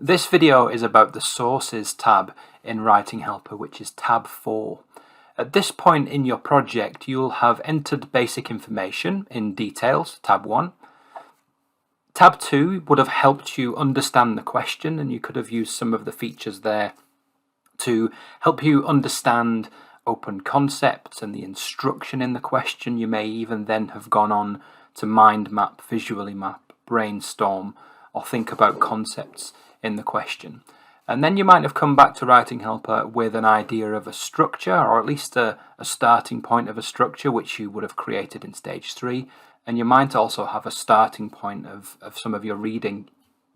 This video is about the Sources tab in Writing Helper, which is tab 4. At this point in your project, you'll have entered basic information in Details, tab 1. Tab 2 would have helped you understand the question, and you could have used some of the features there to help you understand open concepts and the instruction in the question. You may even then have gone on to mind map, visually map, brainstorm, or think about concepts in the question. And then you might have come back to Writing Helper with an idea of a structure, or at least a starting point of a structure, which you would have created in stage 3. And you might also have a starting point of some of your reading.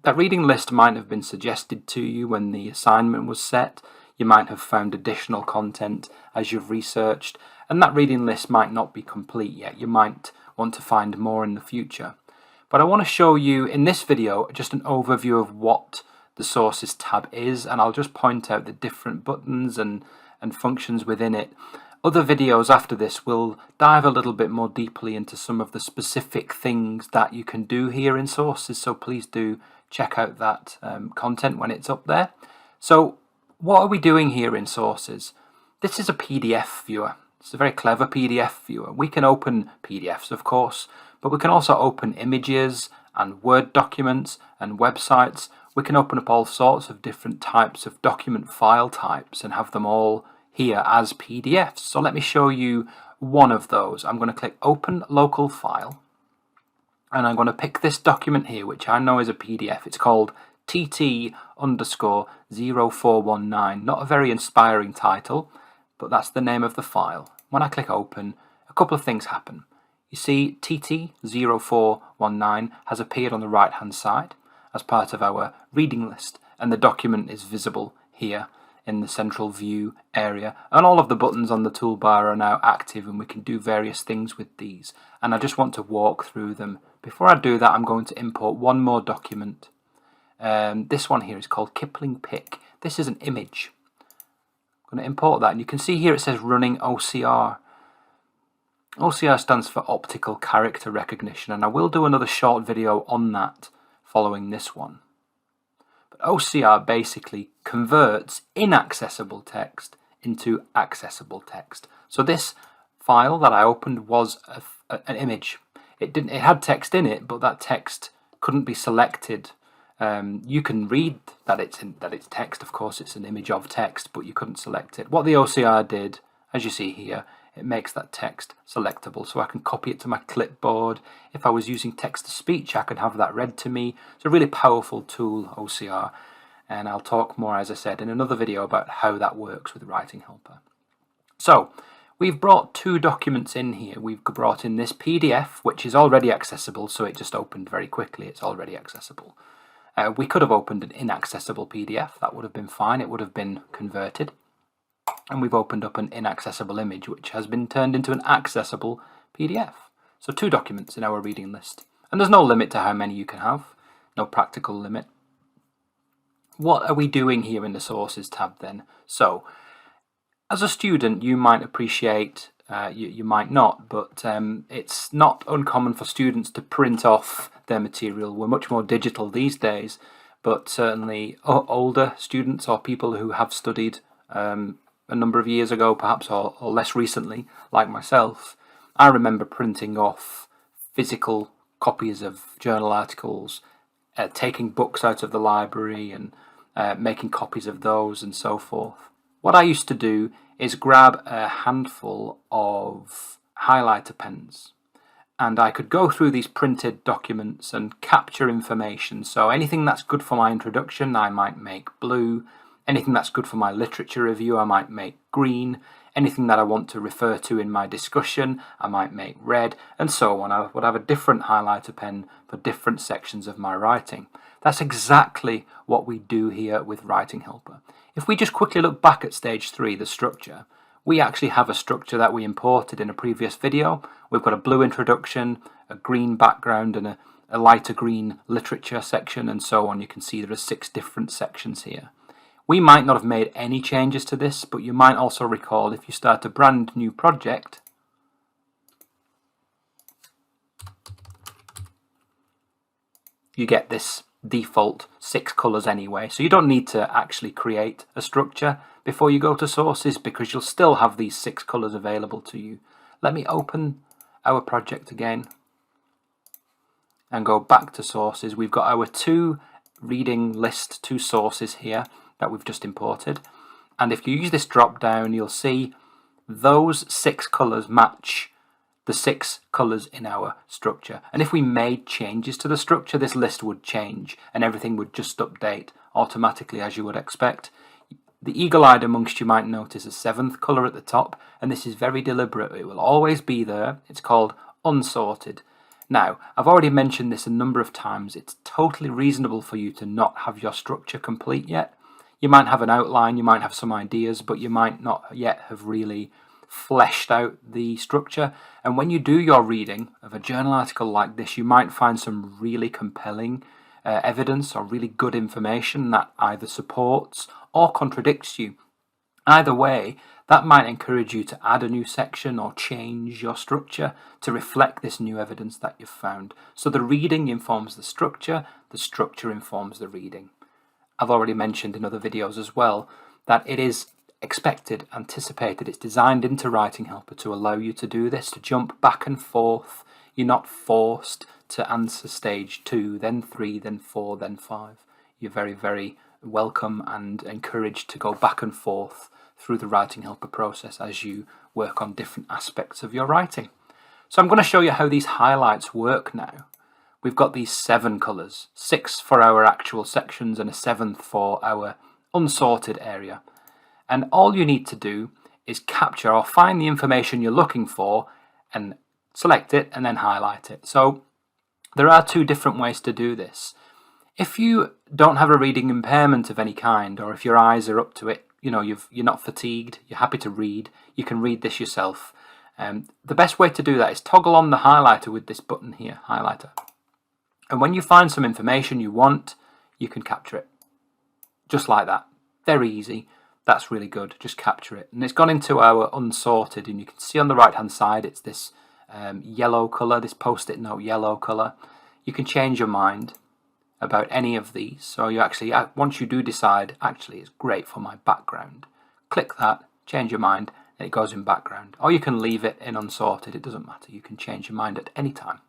That reading list might have been suggested to you when the assignment was set. You might have found additional content as you've researched, and that reading list might not be complete yet. You might want to find more in the future. But I want to show you in this video just an overview of what the Sources tab is, and I'll just point out the different buttons and functions within it. Other videos after this will dive a little bit more deeply into some of the specific things that you can do here in Sources, so please do check out that content when it's up there. So what are we doing here in Sources? This is a PDF viewer. It's a very clever PDF viewer. We can open PDFs, of course, but we can also open images and Word documents and websites. We can open up all sorts of different types of document file types and have them all here as PDFs. So let me show you one of those. I'm going to click Open Local File, and I'm going to pick this document here, which I know is a PDF. It's called TT_0419. Not a very inspiring title, but that's the name of the file. When I click Open, a couple of things happen. You see TT0419 has appeared on the right hand side as part of our reading list, and the document is visible here in the central view area, and all of the buttons on the toolbar are now active, and we can do various things with these, and I just want to walk through them. Before I do that, I'm going to import one more document. This one here is called Kipling Pick. This is an image. I'm going to import that, and you can see here it says running OCR. OCR stands for optical character recognition, and I will do another short video on that following this one. But OCR basically converts inaccessible text into accessible text. So this file that I opened was an image. It had text in it, but that text couldn't be selected. You can read that it's text. Of course, it's an image of text, but you couldn't select it. What the OCR did, as you see here, it makes that text selectable, so I can copy it to my clipboard. If I was using text-to-speech, I could have that read to me. It's a really powerful tool, OCR, and I'll talk more, as I said, in another video about how that works with Writing Helper. So we've brought two documents in here. We've brought in this PDF, which is already accessible, so it just opened very quickly. It's already accessible. We could have opened an inaccessible PDF. That would have been fine. It would have been converted. And we've opened up an inaccessible image, which has been turned into an accessible PDF. So two documents in our reading list. And there's no limit to how many you can have, no practical limit. What are we doing here in the Sources tab then? So, as a student, you might appreciate, you might not, but it's not uncommon for students to print off their material. We're much more digital these days, but certainly older students or people who have studied a number of years ago perhaps, or less recently, like myself, I remember printing off physical copies of journal articles, taking books out of the library and making copies of those and so forth. What I used to do is grab a handful of highlighter pens, and I could go through these printed documents and capture information. So anything that's good for my introduction, I might make blue. Anything that's good for my literature review, I might make green. Anything that I want to refer to in my discussion, I might make red, and so on. I would have a different highlighter pen for different sections of my writing. That's exactly what we do here with Writing Helper. If we just quickly look back at stage 3, the structure, we actually have a structure that we imported in a previous video. We've got a blue introduction, a green background, and a lighter green literature section, and so on. You can see there are 6 different sections here. We might not have made any changes to this, but you might also recall if you start a brand new project, you get this default 6 colours anyway, so you don't need to actually create a structure before you go to sources, because you'll still have these 6 colours available to you. Let me open our project again and go back to sources. We've got our 2 reading list, 2 sources here that we've just imported, and if you use this drop down, you'll see those 6 colours match the 6 colours in our structure. And if we made changes to the structure, this list would change and everything would just update automatically, as you would expect. The eagle-eyed amongst you might notice a 7th colour at the top, and this is very deliberate. It will always be there. It's called unsorted. Now, I've already mentioned this a number of times. It's totally reasonable for you to not have your structure complete yet. You might have an outline, you might have some ideas, but you might not yet have really fleshed out the structure. And when you do your reading of a journal article like this, you might find some really compelling evidence or really good information that either supports or contradicts you. Either way, that might encourage you to add a new section or change your structure to reflect this new evidence that you've found. So the reading informs the structure informs the reading. I've already mentioned in other videos as well that it is expected, anticipated, it's designed into Writing Helper to allow you to do this, to jump back and forth. You're not forced to answer stage 2, then 3, then 4, then 5. You're very, very welcome and encouraged to go back and forth through the Writing Helper process as you work on different aspects of your writing. So I'm going to show you how these highlights work now. We've got these 7 colours, 6 for our actual sections and a 7th for our unsorted area. And all you need to do is capture or find the information you're looking for and select it and then highlight it. So there are 2 different ways to do this. If you don't have a reading impairment of any kind, or if your eyes are up to it, you're not fatigued, you're happy to read, you can read this yourself. The best way to do that is toggle on the highlighter with this button here, highlighter. And when you find some information you want, you can capture it. Just like that. Very easy. That's really good. Just capture it. And it's gone into our unsorted, and you can see on the right hand side it's this yellow colour, this post-it note yellow colour. You can change your mind about any of these. So you actually, once you do decide, actually it's great for my background, click that, change your mind, and it goes in background. Or you can leave it in unsorted, it doesn't matter. You can change your mind at any time.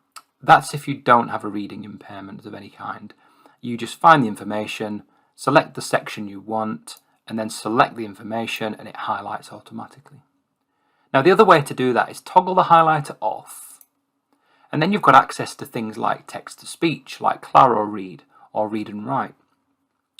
That's if you don't have a reading impairment of any kind. You just find the information, select the section you want, and then select the information and it highlights automatically. Now the other way to do that is toggle the highlighter off, and then you've got access to things like text-to-speech, like Claro Read or Read and Write.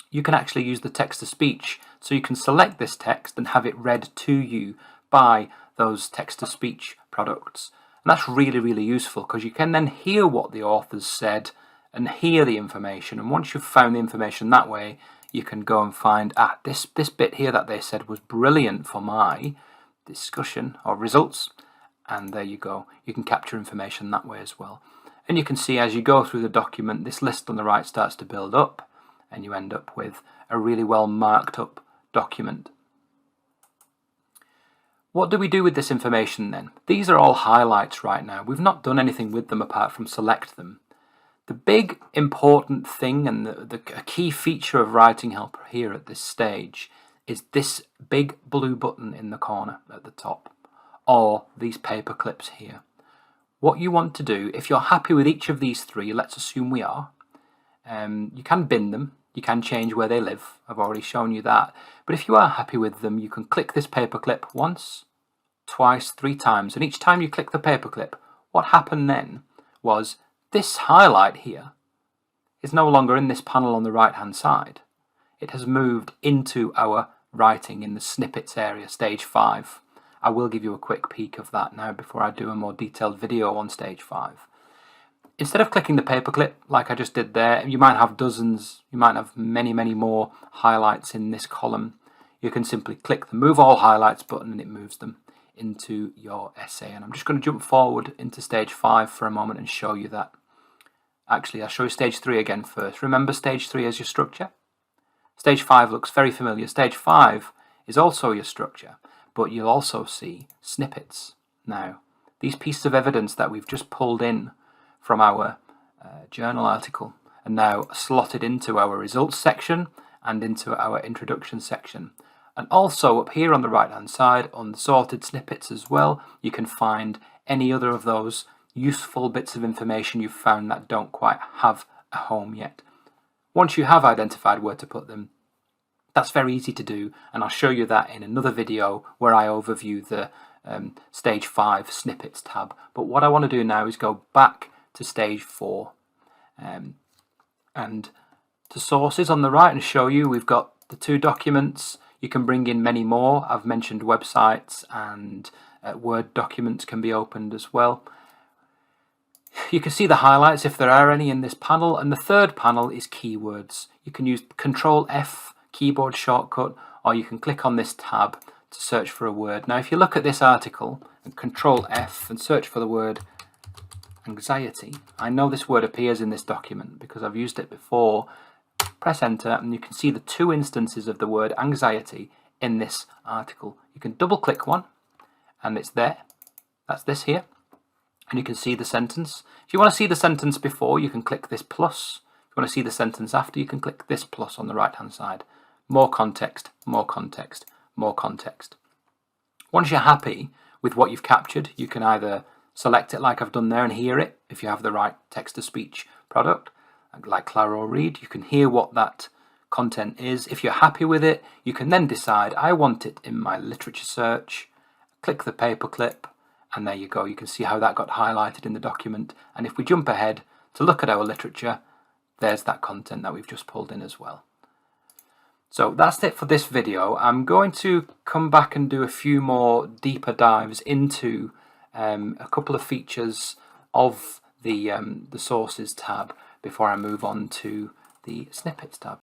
You can actually use the text-to-speech, so you can select this text and have it read to you by those text-to-speech products. And that's really, really useful because you can then hear what the authors said and hear the information. And once you've found the information that way, you can go and find, this bit here that they said was brilliant for my discussion or results. And there you go. You can capture information that way as well. And you can see as you go through the document, this list on the right starts to build up, and you end up with a really well marked up document. What do we do with this information then? These are all highlights right now. We've not done anything with them apart from select them. The big important thing and the key feature of Writing Helper here at this stage is this big blue button in the corner at the top, or these paper clips here. What you want to do, if you're happy with each of these 3, let's assume we are, you can bin them, you can change where they live, I've already shown you that, but if you are happy with them, you can click this paperclip once, twice, 3 times, and each time you click the paperclip, what happened then was this highlight here is no longer in this panel on the right hand side. It has moved into our writing in the snippets area, stage 5. I will give you a quick peek of that now before I do a more detailed video on stage 5. Instead of clicking the paperclip like I just did there, you might have dozens, you might have many, many more highlights in this column. You can simply click the Move All Highlights button and it moves them into your essay. And I'm just going to jump forward into stage 5 for a moment and show you that. Actually, I'll show you stage 3 again first. Remember stage 3 as your structure? Stage 5 looks very familiar. Stage 5 is also your structure, but you'll also see snippets. Now, these pieces of evidence that we've just pulled in from our journal article are now slotted into our results section and into our introduction section. And also up here on the right hand side on the sorted snippets as well, you can find any other of those useful bits of information you've found that don't quite have a home yet. Once you have identified where to put them, that's very easy to do, and I'll show you that in another video where I overview the stage 5 snippets tab. But what I want to do now is go back to stage 4 and to sources on the right and show you we've got the 2 documents. You can bring in many more. I've mentioned websites, and Word documents can be opened as well. You can see the highlights if there are any in this panel, and the third panel is keywords. You can use Control F keyboard shortcut, or you can click on this tab to search for a word. Now if you look at this article and Control F and search for the word anxiety, I know this word appears in this document because I've used it before. Press enter and you can see the 2 instances of the word anxiety in this article. You can double click one and it's there. That's this here. And you can see the sentence. If you want to see the sentence before, you can click this plus. If you want to see the sentence after, you can click this plus on the right hand side. More context, more context, more context. Once you're happy with what you've captured, you can either select it like I've done there and hear it if you have the right text-to-speech product, like Claro Read. You can hear what that content is. If you're happy with it, you can then decide, I want it in my literature search. Click the paperclip, and there you go. You can see how that got highlighted in the document. And if we jump ahead to look at our literature, there's that content that we've just pulled in as well. So that's it for this video. I'm going to come back and do a few more deeper dives into a couple of features of the sources tab before I move on to the snippets tab.